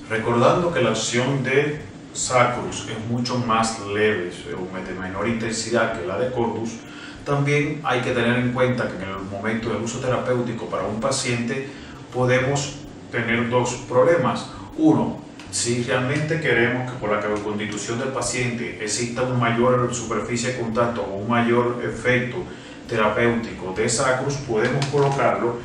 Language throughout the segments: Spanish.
Recordando que la acción de sacrus es mucho más leve o de menor intensidad que la de cordus, también hay que tener en cuenta que en el momento del uso terapéutico para un paciente podemos tener dos problemas. Uno, si realmente queremos que por la constitución del paciente exista una mayor superficie de contacto o un mayor efecto terapéutico de sacrus, podemos colocarlo,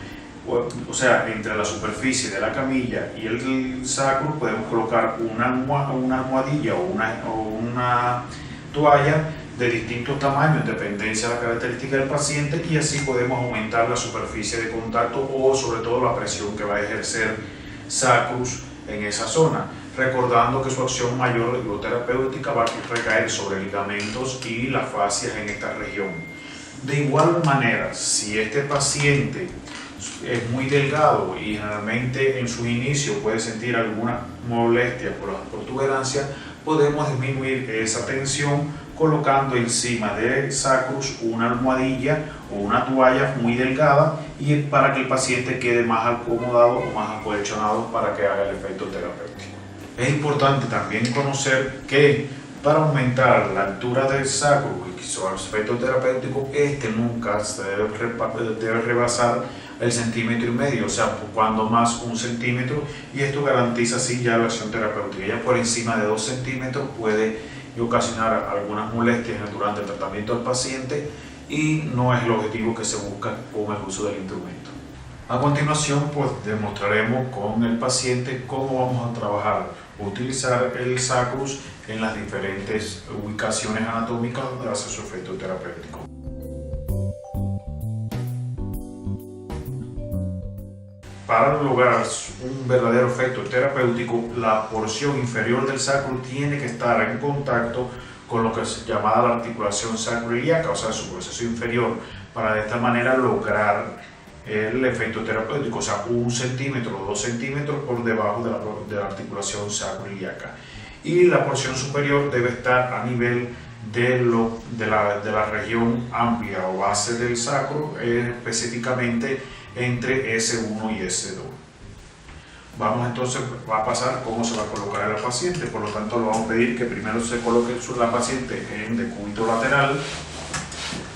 o sea, entre la superficie de la camilla y el sacro podemos colocar una almohadilla o una toalla de distintos tamaños en dependencia de la característica del paciente, y así podemos aumentar la superficie de contacto o sobre todo la presión que va a ejercer sacrus en esa zona, recordando que su acción mayor terapéutica va a recaer sobre ligamentos y las fascias en esta región. De igual manera, si este paciente es muy delgado y generalmente en su inicio puede sentir alguna molestia por la protuberancia, podemos disminuir esa tensión colocando encima del sacrus una almohadilla o una toalla muy delgada, y para que el paciente quede más acomodado o más acolchonado para que haga el efecto terapéutico. Es importante también conocer que para aumentar la altura del sacro y su efecto terapéutico, este nunca se debe rebasar el 1,5 centímetros, o sea, cuando más 1 centímetro, y esto garantiza así ya la acción terapéutica. Ya por encima de 2 centímetros puede ocasionar algunas molestias durante el tratamiento del paciente y no es el objetivo que se busca con el uso del instrumento. A continuación, pues demostraremos con el paciente cómo vamos a trabajar, utilizar el sacrus en las diferentes ubicaciones anatómicas hacia su efecto terapéutico. Para lograr un verdadero efecto terapéutico, la porción inferior del sacro tiene que estar en contacto con lo que es llamada la articulación sacroiliaca, o sea, su proceso inferior, para de esta manera lograr el efecto terapéutico, o sea, 1 centímetro o 2 centímetros por debajo de la articulación sacroiliaca. Y la porción superior debe estar a nivel de la región amplia o base del sacro, específicamente entre S1 y S2. Vamos entonces a pasar cómo se va a colocar el paciente. Por lo tanto, le vamos a pedir que primero se coloque la paciente en decúbito lateral.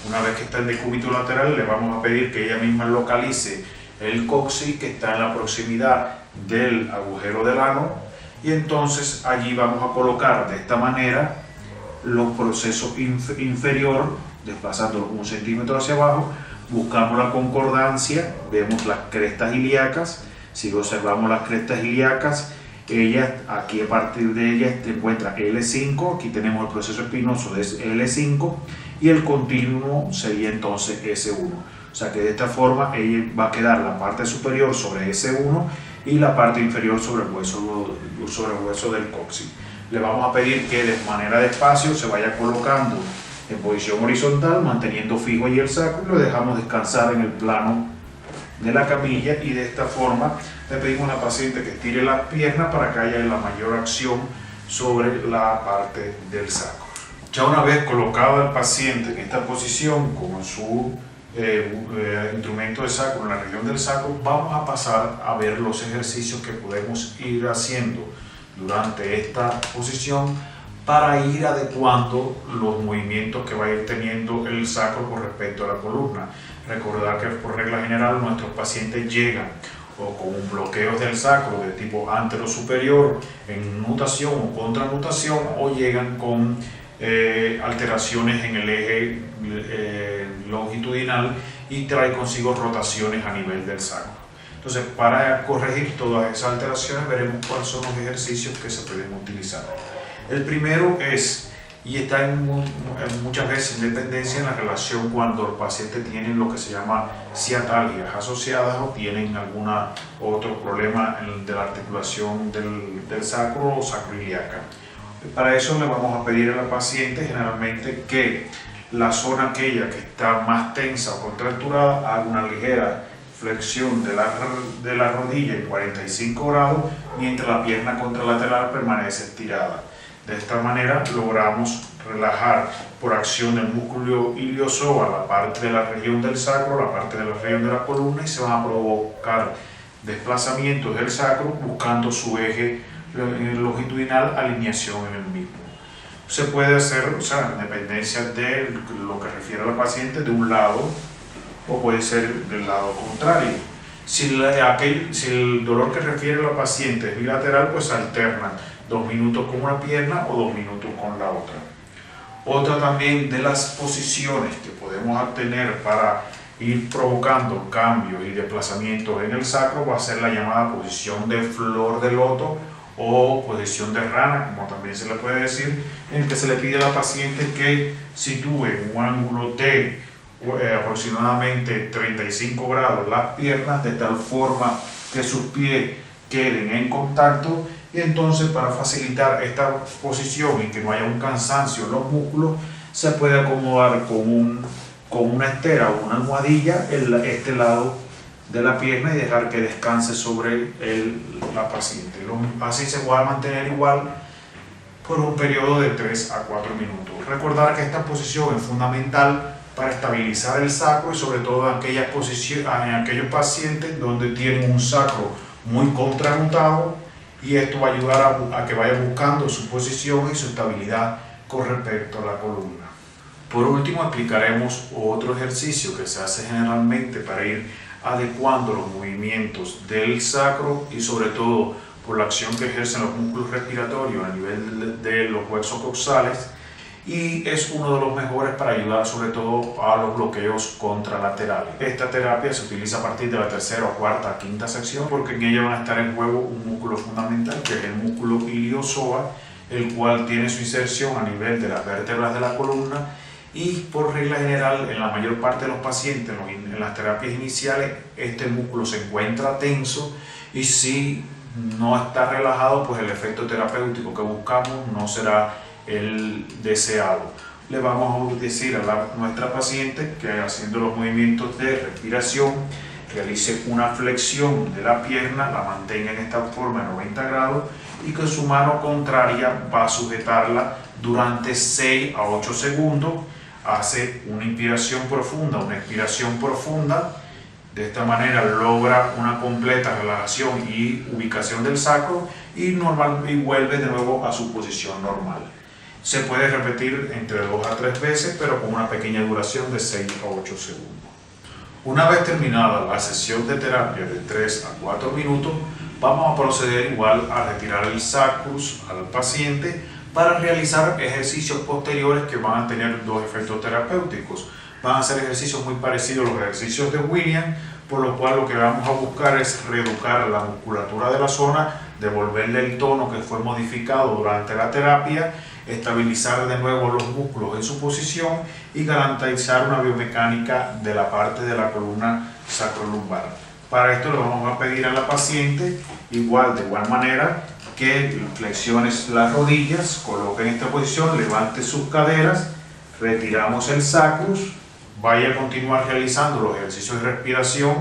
Una vez que está en decúbito lateral, le vamos a pedir que ella misma localice el coxis que está en la proximidad del agujero del ano, y entonces allí vamos a colocar de esta manera los procesos inferior, desplazándolo 1 centímetro hacia abajo. Buscamos la concordancia, vemos las crestas ilíacas. Si observamos las crestas ilíacas, aquí a partir de ellas se encuentra L5, aquí tenemos el proceso espinoso de L5 y el continuo sería entonces S1. O sea que de esta forma ella va a quedar la parte superior sobre S1 y la parte inferior sobre el hueso del coxis. Le vamos a pedir que de manera despacio se vaya colocando en posición horizontal, manteniendo fijo ahí el sacro, y lo dejamos descansar en el plano de la camilla, y de esta forma le pedimos a la paciente que estire las piernas para que haya la mayor acción sobre la parte del sacro. Ya una vez colocado el paciente en esta posición con su instrumento de sacro en la región del sacro, vamos a pasar a ver los ejercicios que podemos ir haciendo durante esta posición para ir adecuando los movimientos que va a ir teniendo el sacro con respecto a la columna. Recordar que por regla general nuestros pacientes llegan o con bloqueos del sacro de tipo antero-superior en nutación o contranutación, o llegan con alteraciones en el eje longitudinal y trae consigo rotaciones a nivel del sacro. Entonces, para corregir todas esas alteraciones, veremos cuáles son los ejercicios que se pueden utilizar. El primero es, y está muchas veces en dependencia en la relación cuando el paciente tiene lo que se llama ciatalgias asociadas o tienen algún otro problema de la articulación del sacro o sacroiliaca. Para eso le vamos a pedir a la paciente generalmente que la zona aquella que está más tensa o contracturada haga una ligera flexión de la rodilla en 45 grados, mientras la pierna contralateral permanece estirada. De esta manera logramos relajar por acción del músculo iliosoa la parte de la región del sacro, la parte de la región de la columna, y se van a provocar desplazamientos del sacro buscando su eje longitudinal, alineación en el mismo. Se puede hacer, o sea, en dependencia de lo que refiere a la paciente, de un lado o puede ser del lado contrario. Si el dolor que refiere a la paciente es bilateral, pues alternan 2 minutos con una pierna o 2 minutos con la otra. Otra también de las posiciones que podemos obtener para ir provocando cambios y desplazamientos en el sacro va a ser la llamada posición de flor de loto o posición de rana, como también se le puede decir, en que se le pide a la paciente que sitúe un ángulo de aproximadamente 35 grados las piernas de tal forma que sus pies queden en contacto, y entonces para facilitar esta posición y que no haya un cansancio en los músculos se puede acomodar con una estera o una almohadilla este lado de la pierna y dejar que descanse sobre la paciente. Así se va a mantener igual por un periodo de 3 a 4 minutos. Recordar que esta posición es fundamental para estabilizar el sacro y sobre todo en aquellos pacientes donde tienen un sacro muy contrarrotado, y esto va a ayudar a que vaya buscando su posición y su estabilidad con respecto a la columna. Por último, explicaremos otro ejercicio que se hace generalmente para ir adecuando los movimientos del sacro y sobre todo por la acción que ejercen los músculos respiratorios a nivel de los huesos coxales, y es uno de los mejores para ayudar sobre todo a los bloqueos contralaterales. Esta terapia se utiliza a partir de la tercera o cuarta, quinta sección, porque en ella van a estar en juego un músculo fundamental que es el músculo iliozoa, el cual tiene su inserción a nivel de las vértebras de la columna, y por regla general en la mayor parte de los pacientes en las terapias iniciales este músculo se encuentra tenso, y si no está relajado pues el efecto terapéutico que buscamos no será el deseado. Le vamos a decir a nuestra paciente que haciendo los movimientos de respiración realice una flexión de la pierna, la mantenga en esta forma de 90 grados y que su mano contraria va a sujetarla durante 6 a 8 segundos. Hace una inspiración profunda, una expiración profunda. De esta manera logra una completa relajación y ubicación del sacro y vuelve de nuevo a su posición normal. Se puede repetir entre 2 a 3 veces, pero con una pequeña duración de 6 a 8 segundos. Una vez terminada la sesión de terapia de 3 a 4 minutos, vamos a proceder igual a retirar el sacrus al paciente para realizar ejercicios posteriores que van a tener 2 efectos terapéuticos. Van a ser ejercicios muy parecidos a los ejercicios de William, por lo cual lo que vamos a buscar es reeducar la musculatura de la zona, devolverle el tono que fue modificado durante la terapia, estabilizar de nuevo los músculos en su posición y garantizar una biomecánica de la parte de la columna sacrolumbar. Para esto le vamos a pedir a la paciente de igual manera que flexiones las rodillas, coloque en esta posición, levante sus caderas, retiramos el sacrus, vaya a continuar realizando los ejercicios de respiración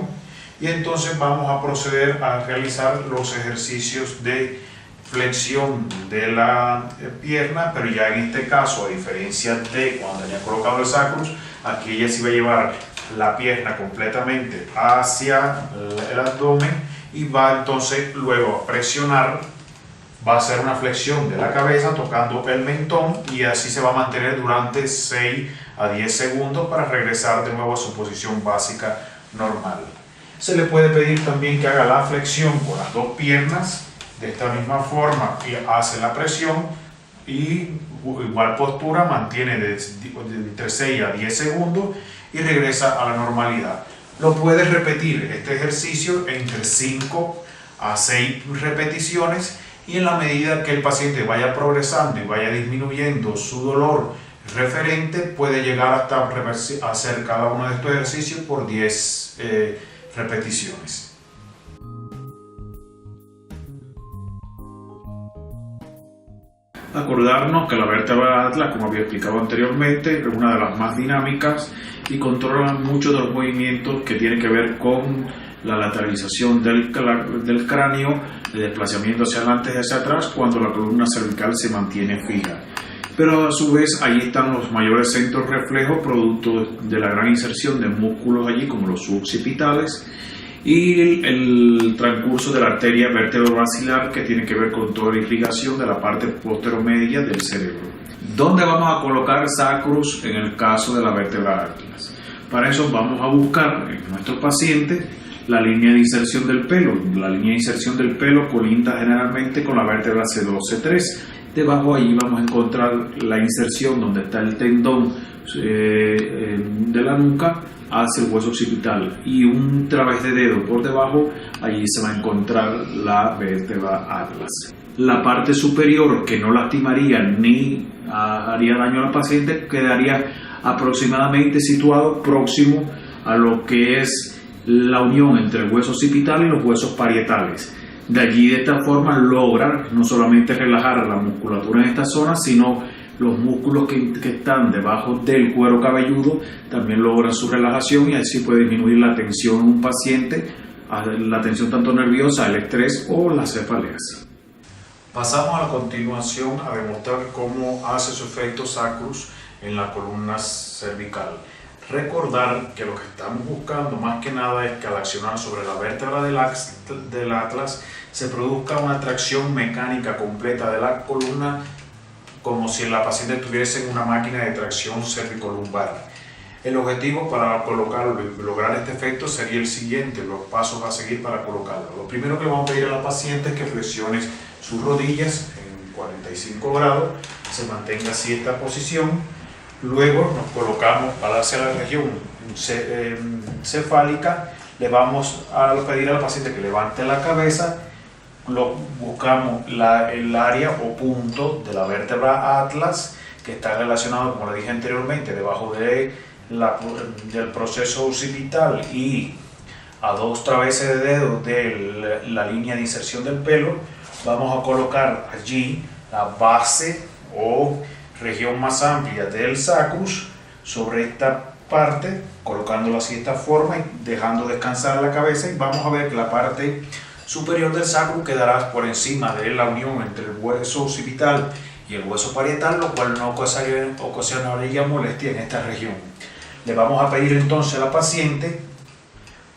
y entonces vamos a proceder a realizar los ejercicios de flexión de la pierna, pero ya en este caso, a diferencia de cuando haya colocado el sacrus, aquí ella sí va a llevar la pierna completamente hacia el abdomen y va entonces luego a presionar, va a hacer una flexión de la cabeza tocando el mentón y así se va a mantener durante 6 a 10 segundos para regresar de nuevo a su posición básica normal. Se le puede pedir también que haga la flexión con las 2 piernas de esta misma forma, y hace la presión y igual postura, mantiene de entre 6 a 10 segundos y regresa a la normalidad. Lo puedes repetir este ejercicio entre 5 a 6 repeticiones y en la medida que el paciente vaya progresando y vaya disminuyendo su dolor referente puede llegar hasta hacer cada uno de estos ejercicios por 10 repeticiones. Acordarnos que la vértebra atlas, como había explicado anteriormente, es una de las más dinámicas y controla muchos de los movimientos que tienen que ver con la lateralización del cráneo, el desplazamiento hacia adelante y hacia atrás cuando la columna cervical se mantiene fija. Pero a su vez ahí están los mayores centros reflejos producto de la gran inserción de músculos allí como los suboccipitales y el transcurso de la arteria vertebrobasilar, que tiene que ver con toda la irrigación de la parte posteromedia del cerebro. ¿Dónde vamos a colocar sacrus en el caso de la vértebra atlas? Para eso vamos a buscar en nuestro paciente la línea de inserción del pelo. La línea de inserción del pelo colinda generalmente con la vértebra C2, C3. Debajo ahí vamos a encontrar la inserción donde está el tendón de la nuca hacia el hueso occipital, y un través de dedo por debajo, allí se va a encontrar la vértebra atlas. La parte superior, que no lastimaría ni haría daño al paciente, quedaría aproximadamente situado próximo a lo que es la unión entre el hueso occipital y los huesos parietales. De allí, de esta forma, logran no solamente relajar la musculatura en esta zona, sino los músculos que están debajo del cuero cabelludo también logran su relajación, y así puede disminuir la tensión en un paciente, la tensión tanto nerviosa, el estrés o las cefaleas. Pasamos a la continuación a demostrar cómo hace su efecto sacrus en la columna cervical. Recordar que lo que estamos buscando más que nada es que al accionar sobre la vértebra del atlas se produzca una tracción mecánica completa de la columna, como si la paciente estuviese en una máquina de tracción cervicolumbar. El objetivo para colocarlo y lograr este efecto sería el siguiente: los pasos a seguir para colocarlo. Lo primero que le vamos a pedir a la paciente es que flexione sus rodillas en 45 grados, se mantenga así esta posición. Luego nos colocamos para hacia la región cefálica. Le vamos a pedir al paciente que levante la cabeza. Buscamos el área o punto de la vértebra atlas, que está relacionado, como le dije anteriormente, debajo del proceso occipital y a 2 traveses de dedo de la línea de inserción del pelo. Vamos a colocar allí la base o región más amplia del sacrus sobre esta parte, colocándolo así de esta forma y dejando descansar la cabeza, y vamos a ver que la parte superior del sacrus quedará por encima de la unión entre el hueso occipital y el hueso parietal, lo cual no ocasionaría molestia en esta región. Le vamos a pedir entonces a la paciente,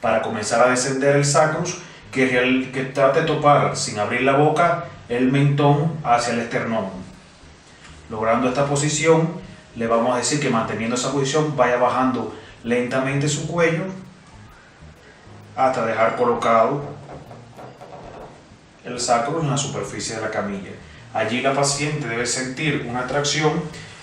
para comenzar a descender el sacrus, que trate de topar sin abrir la boca el mentón hacia el esternón. Logrando esta posición, le vamos a decir que manteniendo esa posición vaya bajando lentamente su cuello hasta dejar colocado el sacro en la superficie de la camilla. Allí la paciente debe sentir una tracción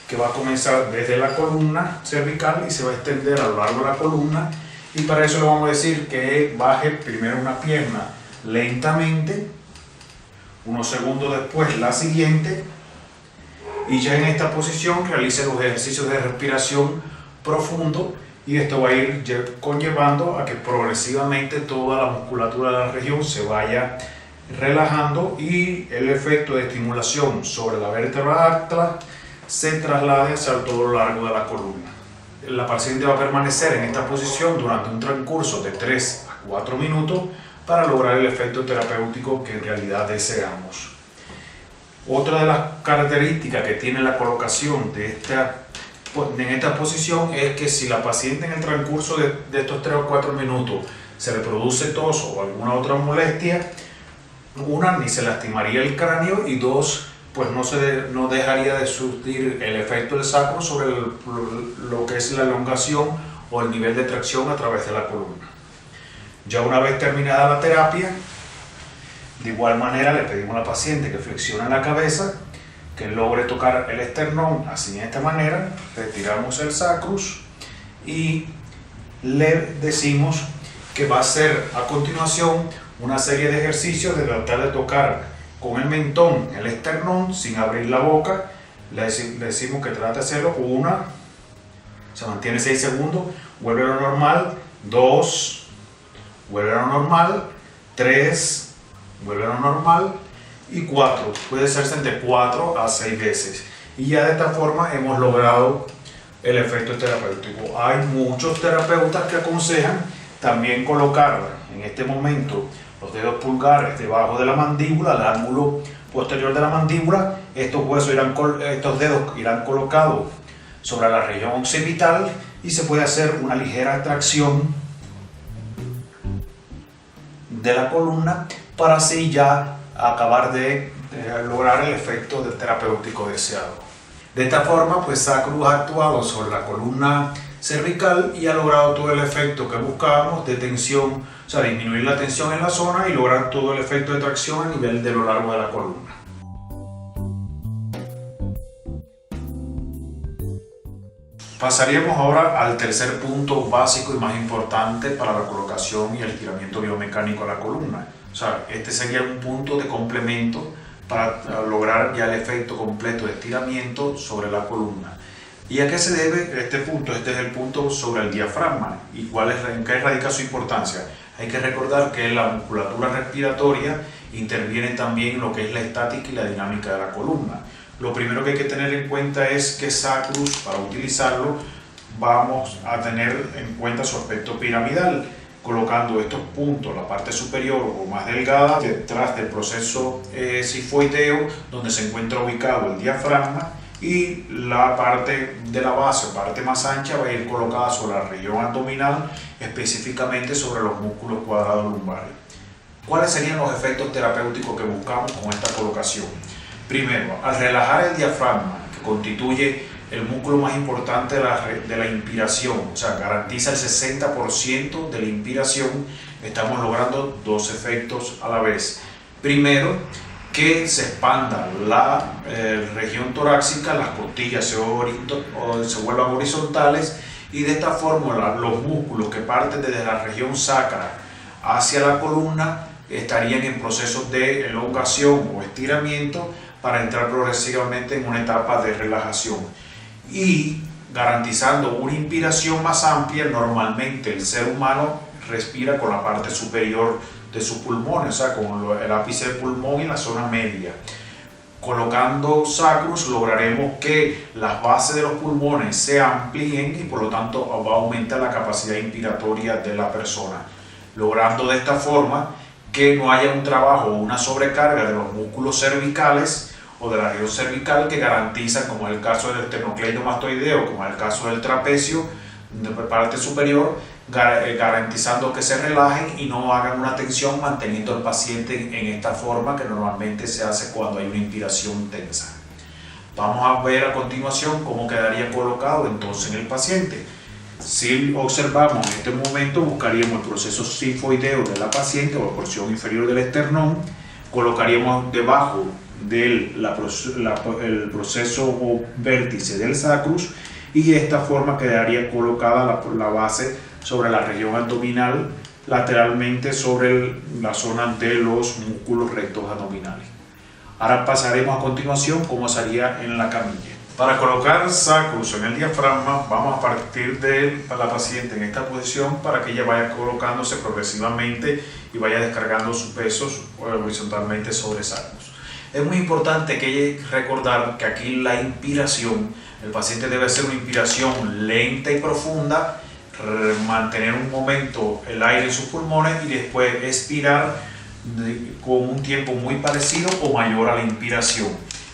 que va a comenzar desde la columna cervical y se va a extender a lo largo de la columna, y para eso le vamos a decir que baje primero una pierna lentamente, unos segundos después la siguiente, y ya en esta posición realice los ejercicios de respiración profundo, y esto va a ir conllevando a que progresivamente toda la musculatura de la región se vaya relajando y el efecto de estimulación sobre la vértebra atlas se traslade hacia todo lo largo de la columna. La paciente va a permanecer en esta posición durante un transcurso de 3 a 4 minutos para lograr el efecto terapéutico que en realidad deseamos. Otra de las características que tiene la colocación en esta posición es que si la paciente en el transcurso de estos 3 o 4 minutos se le produce tos o alguna otra molestia, una, ni se lastimaría el cráneo, y dos, pues no dejaría de surtir el efecto del sacro sobre lo que es la elongación o el nivel de tracción a través de la columna. Ya una vez terminada la terapia, de igual manera le pedimos a la paciente que flexione la cabeza, que logre tocar el esternón así de esta manera, retiramos el sacrus y le decimos que va a hacer a continuación una serie de ejercicios de tratar de tocar con el mentón el esternón sin abrir la boca. Le decimos que trate de hacerlo. 1, se mantiene 6 segundos, vuelve a lo normal. 2, vuelve a lo normal. 3, vuelve a lo normal. Y 4, puede hacerse de 4 a 6 veces. Y ya de esta forma hemos logrado el efecto terapéutico. Hay muchos terapeutas que aconsejan también colocar en este momento los dedos pulgares debajo de la mandíbula, el ángulo posterior de la mandíbula. Estos dedos irán colocados sobre la región occipital y se puede hacer una ligera tracción de la columna para así ya acabar de lograr el efecto terapéutico deseado. De esta forma, pues Sacrus ha actuado sobre la columna cervical y ha logrado todo el efecto que buscábamos de tensión, o sea, disminuir la tensión en la zona y lograr todo el efecto de tracción a nivel de lo largo de la columna. Pasaríamos ahora al tercer punto básico y más importante para la colocación y el estiramiento biomecánico a la columna. O sea, este sería un punto de complemento para lograr ya el efecto completo de estiramiento sobre la columna. ¿Y a qué se debe este punto? Este es el punto sobre el diafragma. ¿Y en qué radica su importancia? Hay que recordar que la musculatura respiratoria interviene también en lo que es la estática y la dinámica de la columna. Lo primero que hay que tener en cuenta es que Sacrus, para utilizarlo, vamos a tener en cuenta su aspecto piramidal, colocando estos puntos, la parte superior o más delgada, detrás del proceso sifoideo, donde se encuentra ubicado el diafragma, y la parte de la base, parte más ancha, va a ir colocada sobre la región abdominal, específicamente sobre los músculos cuadrados lumbares. ¿Cuáles serían los efectos terapéuticos que buscamos con esta colocación? Primero, al relajar el diafragma, que constituye el músculo más importante de la inspiración, o sea, garantiza el 60% de la inspiración, estamos logrando dos efectos a la vez. Primero, que se expanda la región torácica, las costillas se vuelvan horizontales y de esta forma los músculos que parten desde la región sacra hacia la columna estarían en procesos de elongación o estiramiento para entrar progresivamente en una etapa de relajación y garantizando una inspiración más amplia. Normalmente el ser humano respira con la parte superior de sus pulmones, o sea, con el ápice del pulmón y la zona media. Colocando Sacrus lograremos que las bases de los pulmones se amplíen y por lo tanto va a aumentar la capacidad inspiratoria de la persona, logrando de esta forma que no haya un trabajo o una sobrecarga de los músculos cervicales o de la región cervical que garantizan, como es el caso del esternocleidomastoideo, como es el caso del trapecio, de parte superior, garantizando que se relajen y no hagan una tensión, manteniendo al paciente en esta forma que normalmente se hace cuando hay una inspiración tensa. Vamos a ver a continuación cómo quedaría colocado entonces en el paciente. Si observamos en este momento, buscaríamos el proceso sifoideo de la paciente o la porción inferior del esternón, colocaríamos debajo del el proceso o vértice del sacrus y de esta forma quedaría colocada la base sobre la región abdominal, lateralmente sobre la zona de los músculos rectos abdominales. Ahora pasaremos a continuación cómo sería en la camilla. Para colocar Sacrus en el diafragma, vamos a partir de la paciente en esta posición para que ella vaya colocándose progresivamente y vaya descargando sus pesos horizontalmente sobre Sacrus. Es muy importante que recordar que aquí la inspiración, el paciente debe hacer una inspiración lenta y profunda, mantener un momento el aire en sus pulmones y después expirar con un tiempo muy parecido o mayor a la inspiración.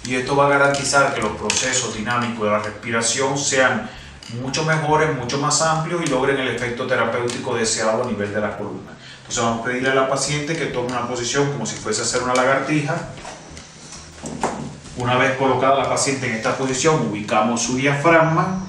Y esto va a garantizar que los procesos dinámicos de la respiración sean mucho mejores, mucho más amplios y logren el efecto terapéutico deseado a nivel de la columna. Entonces vamos a pedirle a la paciente que tome una posición como si fuese a hacer una lagartija. Una vez colocada la paciente en esta posición, ubicamos su diafragma,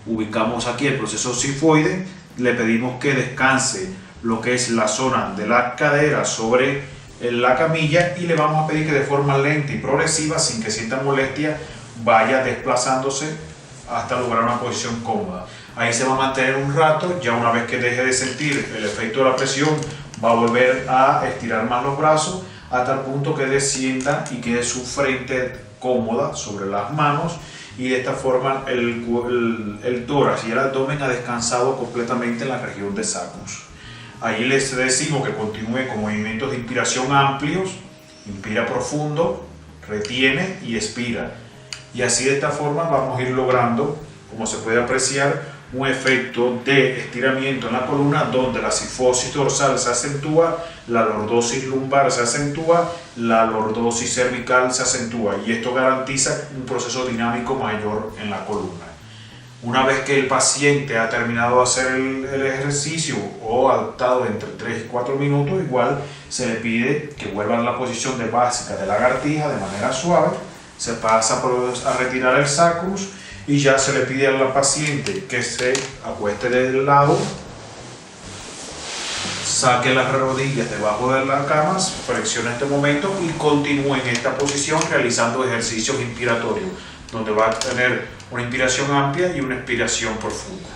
ubicamos aquí el proceso sifoide, le pedimos que descanse lo que es la zona de la cadera sobre la camilla y le vamos a pedir que de forma lenta y progresiva, sin que sienta molestia, vaya desplazándose hasta lograr una posición cómoda. Ahí se va a mantener un rato, ya una vez que deje de sentir el efecto de la presión, va a volver a estirar más los brazos hasta el punto que descienda y quede su frente cómoda sobre las manos y de esta forma el tórax y el abdomen ha descansado completamente en la región de sacrus. Ahí les decimos que continúe con movimientos de inspiración amplios, inspira profundo, retiene y expira. Y así de esta forma vamos a ir logrando, como se puede apreciar, un efecto de estiramiento en la columna donde la sifosis dorsal se acentúa, la lordosis lumbar se acentúa, la lordosis cervical se acentúa y esto garantiza un proceso dinámico mayor en la columna. Una vez que el paciente ha terminado de hacer el ejercicio o adoptado entre 3 y 4 minutos, igual se le pide que vuelva a la posición de básica de lagartija de manera suave. Se pasa a retirar el sacrus y ya se le pide a la paciente que se acueste del lado, saque las rodillas debajo de la cama, flexione este momento y continúe en esta posición realizando ejercicios inspiratorios, donde va a tener una inspiración amplia y una expiración profunda.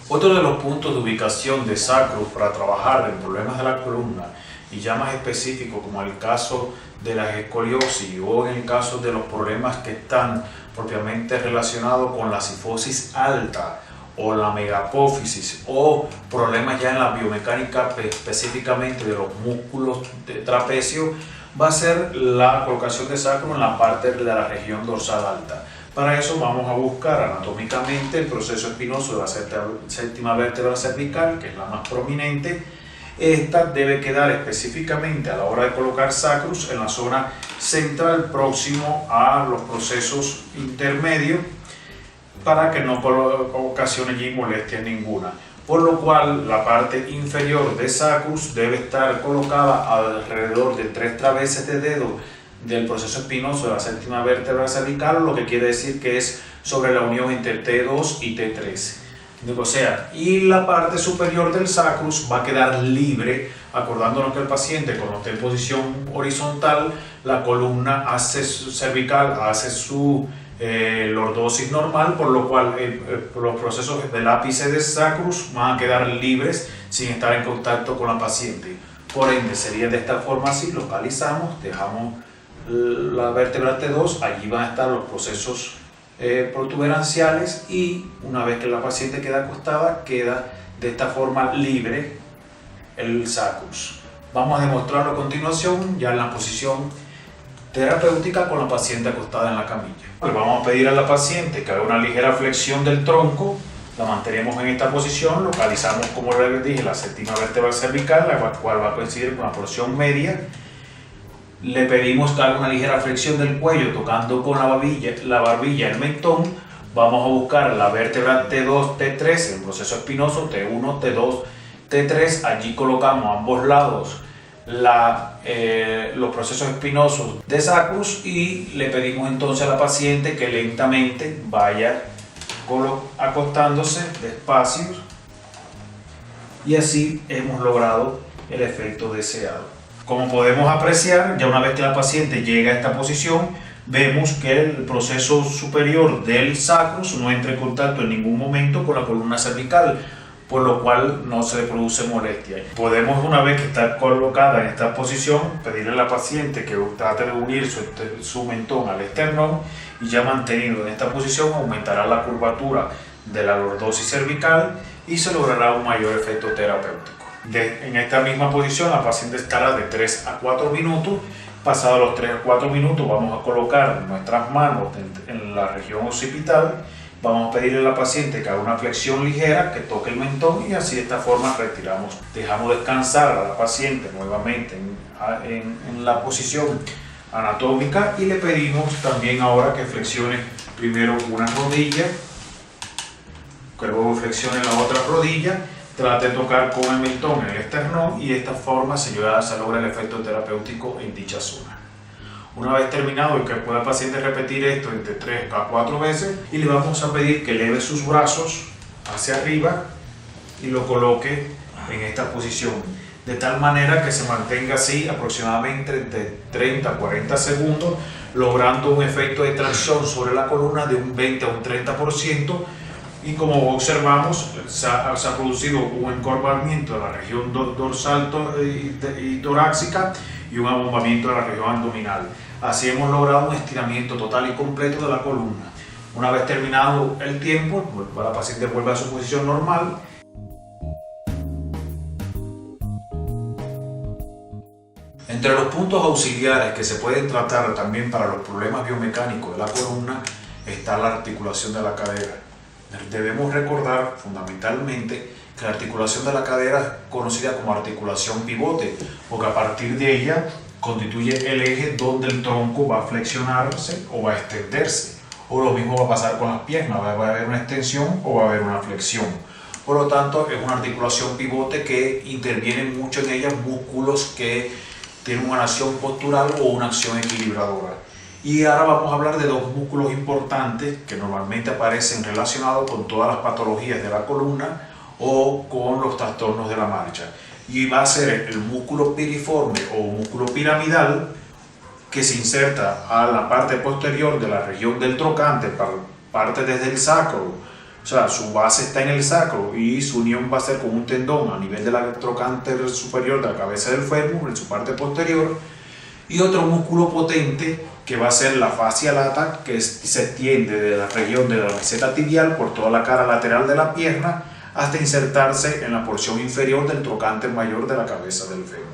Otro de los puntos de ubicación de sacrus para trabajar en problemas de la columna, y ya más específico como en el caso de la escoliosis o en el caso de los problemas que están propiamente relacionados con la cifosis alta o la megapófisis o problemas ya en la biomecánica específicamente de los músculos de trapecio, va a ser la colocación de sacro en la parte de la región dorsal alta. Para eso vamos a buscar anatómicamente el proceso espinoso de la séptima vértebra cervical, que es la más prominente. Esta debe quedar específicamente a la hora de colocar sacrus en la zona central próximo a los procesos intermedios para que no ocasione allí molestia ninguna. Por lo cual la parte inferior de sacrus debe estar colocada alrededor de 3 traveses de dedo del proceso espinoso de la séptima vértebra cervical, lo que quiere decir que es sobre la unión entre T2 y T3. O sea, y la parte superior del sacrus va a quedar libre, acordándonos que el paciente cuando esté en posición horizontal, la columna cervical hace su lordosis normal, por lo cual los procesos del ápice de sacrus van a quedar libres sin estar en contacto con la paciente. Por ende, sería de esta forma así, localizamos, dejamos la vértebra T2, allí van a estar los procesos protuberanciales y una vez que la paciente queda acostada, queda de esta forma libre el sacrus. Vamos a demostrarlo a continuación ya en la posición terapéutica con la paciente acostada en la camilla. Le vamos a pedir a la paciente que haga una ligera flexión del tronco, la mantenemos en esta posición, localizamos, como les dije, la séptima vértebra cervical, la cual va a coincidir con la porción media. Le pedimos que haga una ligera flexión del cuello tocando con la barbilla el mentón. Vamos a buscar la vértebra T2, T3, el proceso espinoso T1, T2, T3. Allí colocamos a ambos lados los procesos espinosos de sacrus y le pedimos entonces a la paciente que lentamente vaya acostándose despacio y así hemos logrado el efecto deseado. Como podemos apreciar, ya una vez que la paciente llega a esta posición, vemos que el proceso superior del sacrus no entra en contacto en ningún momento con la columna cervical, por lo cual no se produce molestia. Podemos, una vez que está colocada en esta posición, pedirle a la paciente que trate de unir su mentón al esternón y ya mantenido en esta posición aumentará la curvatura de la lordosis cervical y se logrará un mayor efecto terapéutico. En esta misma posición la paciente estará de 3 a 4 minutos. Pasados los 3 a 4 minutos vamos a colocar nuestras manos en la región occipital. Vamos a pedirle a la paciente que haga una flexión ligera, que toque el mentón y así de esta forma retiramos. Dejamos descansar a la paciente nuevamente en la posición anatómica y le pedimos también ahora que flexione primero una rodilla, que luego flexione la otra rodilla. Trate de tocar con el mentón en el esternón y de esta forma se logra el efecto terapéutico en dicha zona. Una vez terminado, y que pueda el paciente repetir esto entre 3 a 4 veces, y le vamos a pedir que eleve sus brazos hacia arriba y lo coloque en esta posición, de tal manera que se mantenga así aproximadamente entre 30 a 40 segundos, logrando un efecto de tracción sobre la columna de un 20 a un 30%. Y como observamos, se ha producido un encorvamiento de la región dorsal y torácica y un abombamiento de la región abdominal. Así hemos logrado un estiramiento total y completo de la columna. Una vez terminado el tiempo, la paciente vuelve a su posición normal. Entre los puntos auxiliares que se pueden tratar también para los problemas biomecánicos de la columna está la articulación de la cadera. Debemos recordar fundamentalmente que la articulación de la cadera es conocida como articulación pivote, porque a partir de ella constituye el eje donde el tronco va a flexionarse o va a extenderse. O lo mismo va a pasar con las piernas, va a haber una extensión o va a haber una flexión. Por lo tanto, es una articulación pivote que intervienen mucho en ella músculos que tienen una acción postural o una acción equilibradora. Y ahora vamos a hablar de dos músculos importantes que normalmente aparecen relacionados con todas las patologías de la columna o con los trastornos de la marcha. Y va a ser el músculo piriforme o músculo piramidal, que se inserta a la parte posterior de la región del trocánter, parte desde el sacro, o sea, su base está en el sacro y su unión va a ser con un tendón a nivel de la trocánter superior de la cabeza del fémur, en su parte posterior, y otro músculo potente que va a ser la fascia lata, que se extiende de la región de la meseta tibial por toda la cara lateral de la pierna hasta insertarse en la porción inferior del trocánter mayor de la cabeza del fémur.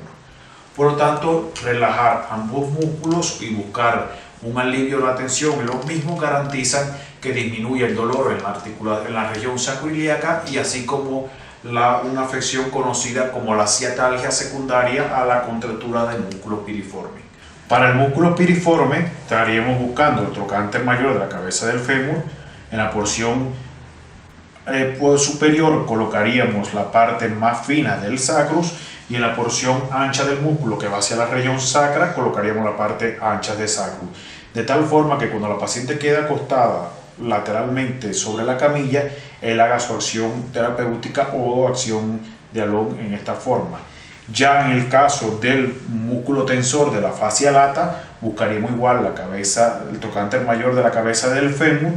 Por lo tanto, relajar ambos músculos y buscar un alivio de la tensión en los mismos garantizan que disminuya el dolor en la región sacroiliaca y así como una afección conocida como la ciatalgia secundaria a la contractura del músculo piriforme. Para el músculo piriforme estaríamos buscando el trocánter mayor de la cabeza del fémur. En la porción superior colocaríamos la parte más fina del sacrus y en la porción ancha del músculo que va hacia la región sacra colocaríamos la parte ancha de sacrus. De tal forma que cuando la paciente queda acostada lateralmente sobre la camilla, él haga su acción terapéutica o acción de Alon en esta forma. Ya en el caso del músculo tensor de la fascia lata, buscaríamos igual la cabeza, el trocánter mayor de la cabeza del fémur.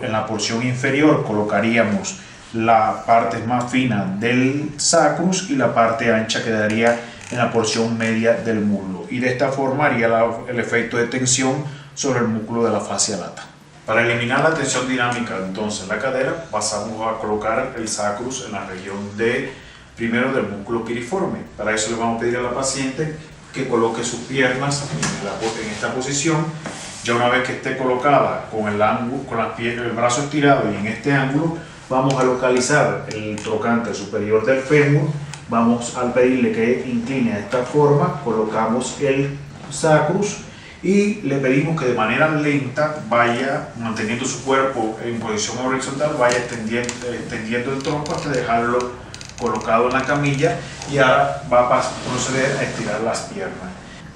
En la porción inferior colocaríamos la parte más fina del sacrus y la parte ancha quedaría en la porción media del muslo, y de esta forma haría el efecto de tensión sobre el músculo de la fascia lata. Para eliminar la tensión dinámica entonces en la cadera, pasamos a colocar el sacrus en la región primero del músculo piriforme. Para eso le vamos a pedir a la paciente que coloque sus piernas en esta posición. Ya una vez que esté colocada con el brazo estirado y en este ángulo, vamos a localizar el trocánter superior del fémur. Vamos a pedirle que incline de esta forma, colocamos el sacrus y le pedimos que de manera lenta vaya manteniendo su cuerpo en posición horizontal, vaya extendiendo el tronco hasta dejarlo colocado en la camilla, y ahora va a proceder a estirar las piernas.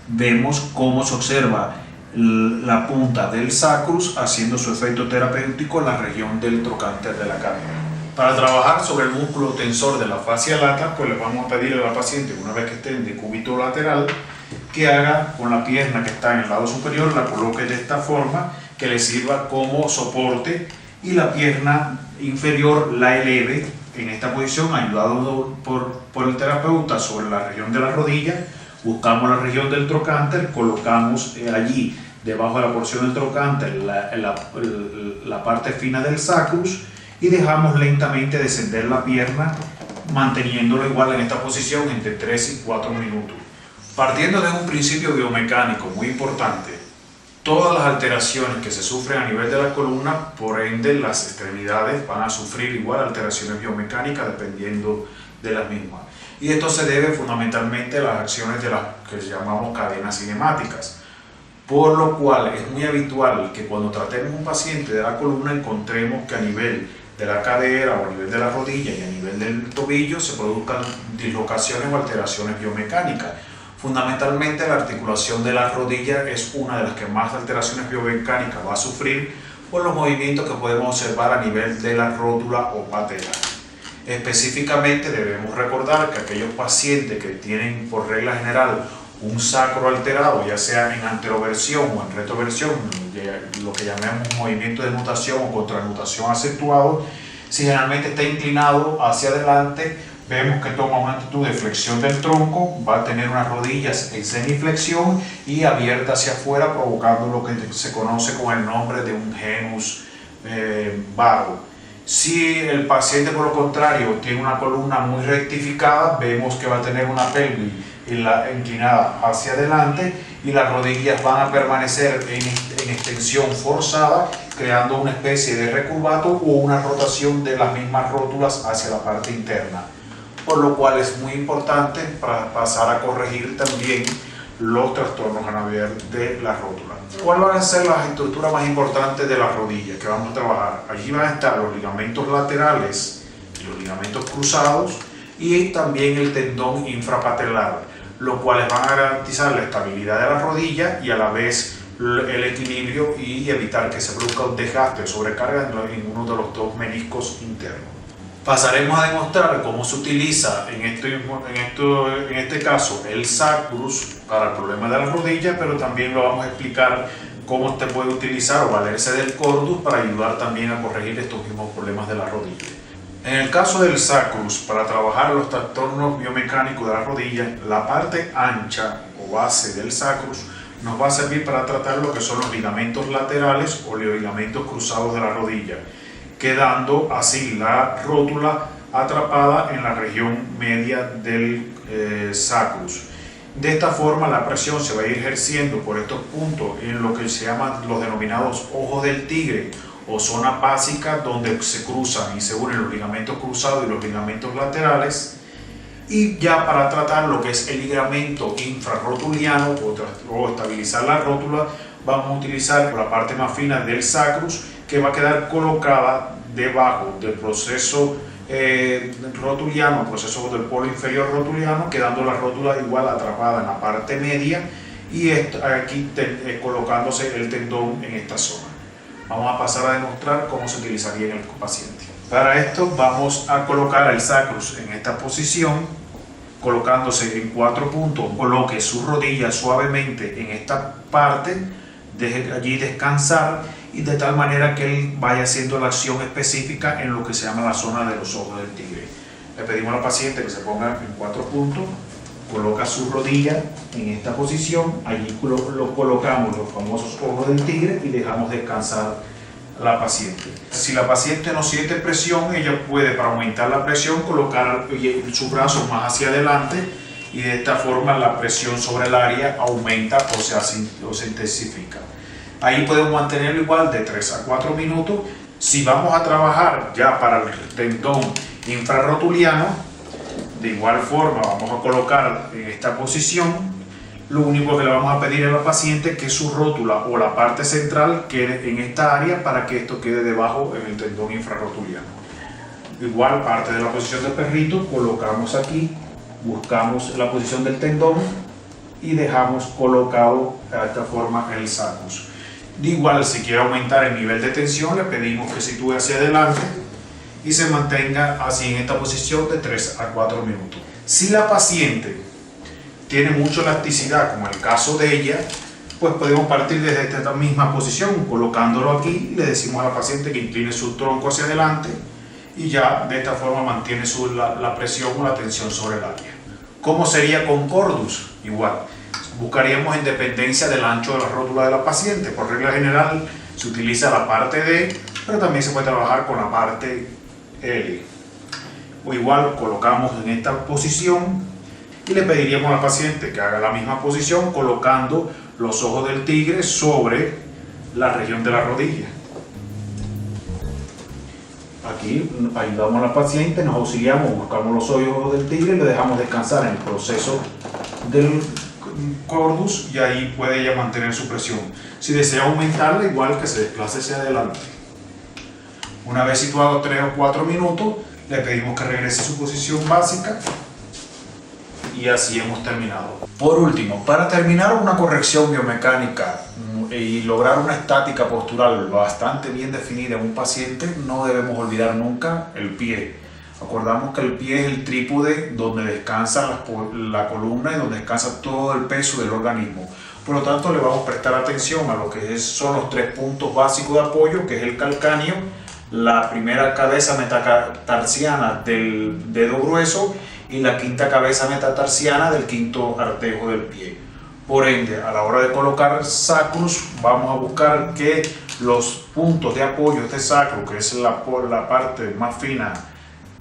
Vemos cómo se observa la punta del sacrus haciendo su efecto terapéutico en la región del trocánter de la cadera. Para trabajar sobre el músculo tensor de la fascia lata, pues le vamos a pedir a la paciente, una vez que esté en decúbito lateral, que haga con la pierna que está en el lado superior, la coloque de esta forma, que le sirva como soporte, y la pierna inferior la eleve en esta posición, ayudado por el terapeuta sobre la región de la rodilla. Buscamos la región del trocánter, colocamos allí, debajo de la porción del trocánter, la parte fina del sacrus, y dejamos lentamente descender la pierna, manteniéndolo igual en esta posición entre 3 y 4 minutos. Partiendo de un principio biomecánico muy importante, todas las alteraciones que se sufren a nivel de la columna, por ende las extremidades van a sufrir igual alteraciones biomecánicas dependiendo de las mismas. Y esto se debe fundamentalmente a las acciones de las que llamamos cadenas cinemáticas. Por lo cual es muy habitual que cuando tratemos un paciente de la columna encontremos que a nivel de la cadera o a nivel de la rodilla y a nivel del tobillo se produzcan dislocaciones o alteraciones biomecánicas. Fundamentalmente la articulación de la rodilla es una de las que más alteraciones biomecánicas va a sufrir por los movimientos que podemos observar a nivel de la rótula o patela. Específicamente debemos recordar que aquellos pacientes que tienen por regla general un sacro alterado, ya sea en anteroversión o en retroversión, lo que llamamos movimiento de nutación o contranutación acentuado, si generalmente está inclinado hacia adelante, vemos que toma una actitud de flexión del tronco, va a tener unas rodillas en semiflexión y abierta hacia afuera, provocando lo que se conoce con el nombre de un genus vago. Si el paciente, por lo contrario, tiene una columna muy rectificada, vemos que va a tener una pelvis inclinada hacia adelante y las rodillas van a permanecer en extensión forzada, creando una especie de recurvato o una rotación de las mismas rótulas hacia la parte interna. Por lo cual es muy importante para pasar a corregir también los trastornos a nivel de la rótula. ¿Cuáles van a ser las estructuras más importantes de la rodilla que vamos a trabajar? Allí van a estar los ligamentos laterales y los ligamentos cruzados y también el tendón infrapatelar, los cuales van a garantizar la estabilidad de la rodilla y a la vez el equilibrio y evitar que se produzca un desgaste o sobrecarga en uno de los dos meniscos internos. Pasaremos a demostrar cómo se utiliza en este caso el sacrus para el problema de la rodilla, pero también lo vamos a explicar cómo usted puede utilizar o valerse del cordus para ayudar también a corregir estos mismos problemas de la rodilla. En el caso del sacrus, para trabajar los trastornos biomecánicos de la rodilla, la parte ancha o base del sacrus nos va a servir para tratar lo que son los ligamentos laterales o los ligamentos cruzados de la rodilla, quedando así la rótula atrapada en la región media del sacrus. De esta forma la presión se va a ir ejerciendo por estos puntos en lo que se llaman los denominados ojos del tigre o zona básica, donde se cruzan y se unen los ligamentos cruzados y los ligamentos laterales. Y ya para tratar lo que es el ligamento infrarrotuliano o estabilizar la rótula, vamos a utilizar la parte más fina del sacrus, que va a quedar colocada debajo del proceso rotuliano, proceso del polo inferior rotuliano, quedando la rótula igual atrapada en la parte media y aquí colocándose el tendón en esta zona. Vamos a pasar a demostrar cómo se utilizaría en el paciente. Para esto vamos a colocar el sacrus en esta posición, colocándose en 4 puntos. Coloque su rodilla suavemente en esta parte, deje allí descansar y de tal manera que él vaya haciendo la acción específica en lo que se llama la zona de los ojos del tigre. Le pedimos al paciente que se ponga en 4 puntos, coloca su rodilla en esta posición, allí lo colocamos los famosos ojos del tigre y dejamos descansar a la paciente. Si la paciente no siente presión, ella puede, para aumentar la presión, colocar sus brazos más hacia adelante y de esta forma la presión sobre el área aumenta o se intensifica. Ahí podemos mantenerlo igual de 3 a 4 minutos. Si vamos a trabajar ya para el tendón infrarrotuliano, de igual forma vamos a colocar en esta posición. Lo único que le vamos a pedir a la paciente es que su rótula o la parte central quede en esta área para que esto quede debajo en el tendón infrarrotuliano. Igual parte de la posición del perrito, colocamos aquí, buscamos la posición del tendón y dejamos colocado de esta forma el sacrus. De igual, si quiere aumentar el nivel de tensión, le pedimos que sitúe hacia adelante y se mantenga así en esta posición de 3 a 4 minutos. Si la paciente tiene mucha elasticidad, como el caso de ella, pues podemos partir desde esta misma posición, colocándolo aquí, y le decimos a la paciente que incline su tronco hacia adelante y ya de esta forma mantiene la presión o la tensión sobre el área. ¿Cómo sería con cordus? Igual, buscaríamos en dependencia del ancho de la rótula de la paciente. Por regla general se utiliza la parte D, pero también se puede trabajar con la parte L. O igual colocamos en esta posición y le pediríamos a la paciente que haga la misma posición colocando los ojos del tigre sobre la región de la rodilla. Aquí ayudamos a la paciente, nos auxiliamos, buscamos los ojos del tigre y le dejamos descansar en el proceso del cordus y ahí puede ella mantener su presión. Si desea aumentarla, igual que se desplace hacia adelante. Una vez situado 3 o 4 minutos, le pedimos que regrese a su posición básica y así hemos terminado. Por último, para terminar una corrección biomecánica y lograr una estática postural bastante bien definida en un paciente, no debemos olvidar nunca el pie. Acordamos que el pie es el trípode donde descansa la columna y donde descansa todo el peso del organismo. Por lo tanto, le vamos a prestar atención a lo que son los 3 puntos básicos de apoyo, que es el calcáneo, la primera cabeza metatarsiana del dedo grueso y la quinta cabeza metatarsiana del quinto artejo del pie. Por ende, a la hora de colocar sacrus, vamos a buscar que los puntos de apoyo de este sacro, que es la parte más fina,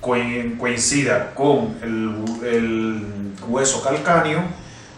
coincida con el hueso calcáneo,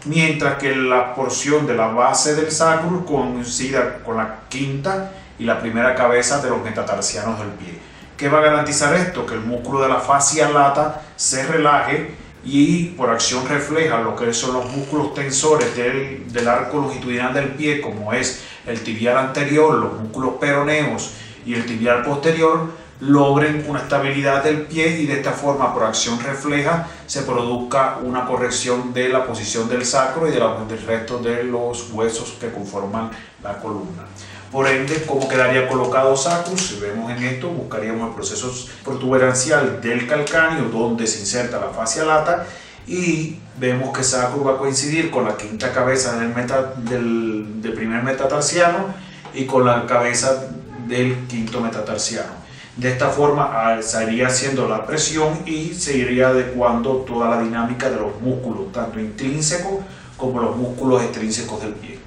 mientras que la porción de la base del sacro coincida con la quinta y la primera cabeza de los metatarsianos del pie. ¿Qué va a garantizar esto? Que el músculo de la fascia lata se relaje y por acción refleja lo que son los músculos tensores del arco longitudinal del pie, como es el tibial anterior, los músculos peroneos y el tibial posterior, logren una estabilidad del pie y de esta forma por acción refleja se produzca una corrección de la posición del sacro y del resto de los huesos que conforman la columna. Por ende, ¿cómo quedaría colocado sacrus? Si vemos en esto, buscaríamos el proceso protuberancial del calcáneo donde se inserta la fascia lata y vemos que sacrus va a coincidir con la quinta cabeza del primer metatarsiano y con la cabeza del quinto metatarsiano. De esta forma se iría haciendo la presión y se iría adecuando toda la dinámica de los músculos, tanto intrínsecos como los músculos extrínsecos del pie.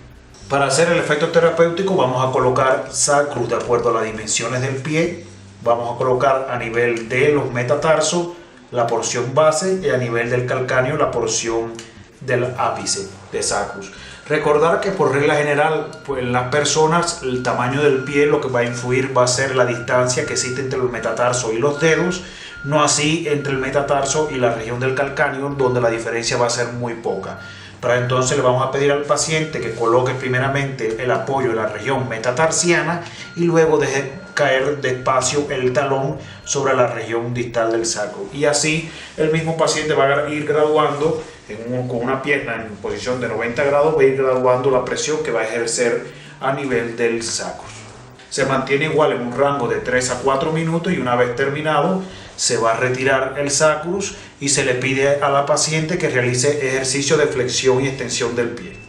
Para hacer el efecto terapéutico vamos a colocar sacrus de acuerdo a las dimensiones del pie. Vamos a colocar a nivel de los metatarsos la porción base y a nivel del calcáneo la porción del ápice de sacrus. Recordar que por regla general, pues en las personas el tamaño del pie lo que va a influir va a ser la distancia que existe entre los metatarsos y los dedos, no así entre el metatarso y la región del calcáneo, donde la diferencia va a ser muy poca. Para entonces le vamos a pedir al paciente que coloque primeramente el apoyo en la región metatarsiana y luego deje caer despacio el talón sobre la región distal del sacro. Y así el mismo paciente va a ir graduando con una pierna en posición de 90 grados, va a ir graduando la presión que va a ejercer a nivel del sacro. Se mantiene igual en un rango de 3 a 4 minutos y una vez terminado se va a retirar el sacrus y se le pide a la paciente que realice ejercicio de flexión y extensión del pie.